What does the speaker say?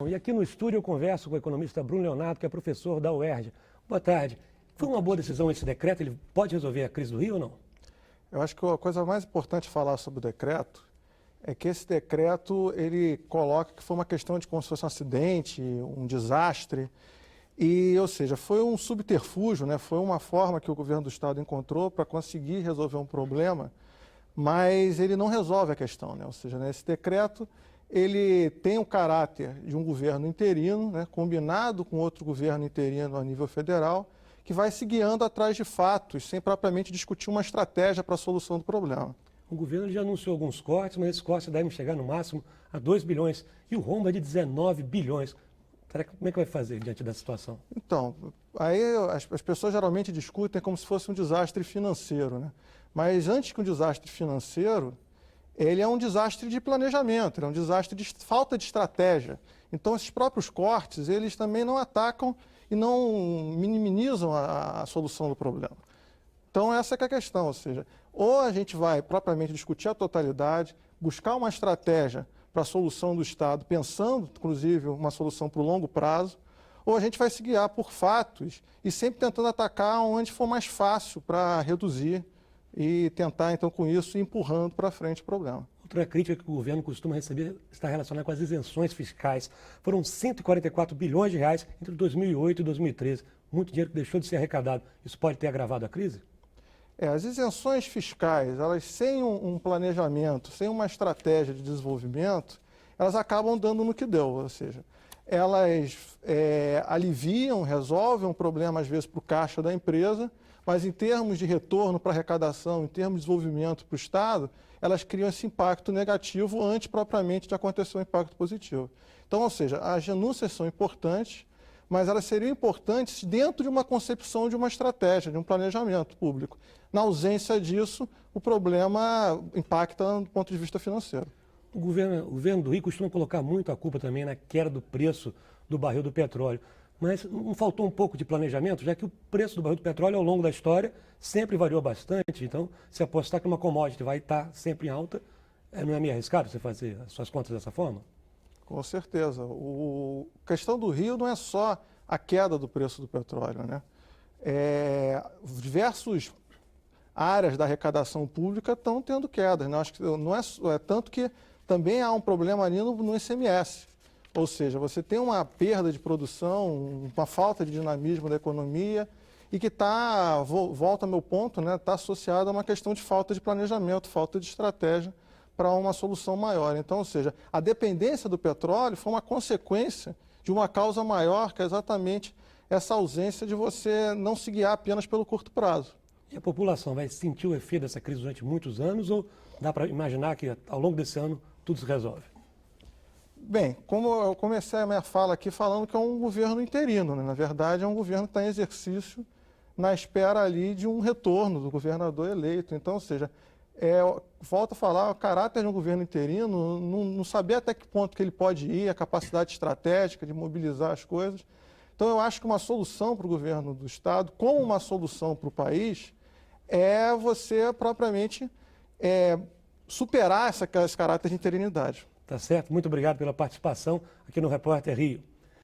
E aqui no estúdio eu converso com o economista Bruno Leonardo, que é professor da UERJ. Boa tarde. Foi uma boa decisão esse decreto? Ele pode resolver a crise do Rio ou não? Eu acho que a coisa mais importante falar sobre o decreto é que esse decreto ele coloca que foi uma questão de como se fosse um acidente, um desastre, ou seja, foi um subterfúgio, né? Foi uma forma que o governo do estado encontrou para conseguir resolver um problema, mas ele não resolve a questão, né? Ou seja, né, esse decreto ele tem o caráter de um governo interino, né, combinado com outro governo interino a nível federal, que vai se guiando atrás de fatos, sem propriamente discutir uma estratégia para a solução do problema. O governo já anunciou alguns cortes, mas esses cortes devem chegar no máximo a 2 bilhões. E o rombo é de 19 bilhões. Como é que vai fazer diante da situação? Então, aí as pessoas geralmente discutem como se fosse um desastre financeiro, né? Mas antes que um desastre financeiro, ele é um desastre de planejamento, ele é um desastre de falta de estratégia. Então, esses próprios cortes, eles também não atacam e não minimizam a solução do problema. Então, essa que é a questão, ou seja, ou a gente vai propriamente discutir a totalidade, buscar uma estratégia para a solução do Estado, pensando, inclusive, uma solução para o longo prazo, ou a gente vai se guiar por fatos e sempre tentando atacar onde for mais fácil para reduzir e tentar, então, com isso, ir empurrando para frente o problema. Outra crítica que o governo costuma receber está relacionada com as isenções fiscais. Foram 144 bilhões de reais entre 2008 e 2013. Muito dinheiro que deixou de ser arrecadado. Isso pode ter agravado a crise? As isenções fiscais, elas sem um planejamento, sem uma estratégia de desenvolvimento, elas acabam dando no que deu, ou seja, elas aliviam, resolvem um problema às vezes para o caixa da empresa, mas em termos de retorno para arrecadação, em termos de desenvolvimento para o Estado, elas criam esse impacto negativo antes propriamente de acontecer um impacto positivo. Então, ou seja, as renúncias são importantes, mas elas seriam importantes dentro de uma concepção de uma estratégia, de um planejamento público. Na ausência disso, o problema impacta do ponto de vista financeiro. O governo do Rio costuma colocar muito a culpa também na queda do preço do barril do petróleo. Mas não faltou um pouco de planejamento, já que o preço do barril do petróleo ao longo da história sempre variou bastante. Então, se apostar que uma commodity vai estar sempre em alta, não é meio arriscado você fazer as suas contas dessa forma? Com certeza. A questão do Rio não é só a queda do preço do petróleo, né? Diversas áreas da arrecadação pública estão tendo quedas, né? Acho que não é tanto que também há um problema ali no ICMS. Ou seja, você tem uma perda de produção, uma falta de dinamismo da economia e que volta ao meu ponto, né, está associada a uma questão de falta de planejamento, falta de estratégia para uma solução maior. Então, ou seja, a dependência do petróleo foi uma consequência de uma causa maior, que é exatamente essa ausência de você não se guiar apenas pelo curto prazo. E a população vai sentir o efeito dessa crise durante muitos anos ou dá para imaginar que ao longo desse ano tudo se resolve? Bem, como eu comecei a minha fala aqui falando que é um governo interino, né? Na verdade é um governo que está em exercício na espera ali de um retorno do governador eleito. Então, ou seja, volto a falar, o caráter de um governo interino, não saber até que ponto que ele pode ir, a capacidade estratégica de mobilizar as coisas. Então, eu acho que uma solução para o governo do Estado, como uma solução para o país, é você propriamente superar esse caráter de interinidade. Tá certo? Muito obrigado pela participação aqui no Repórter Rio.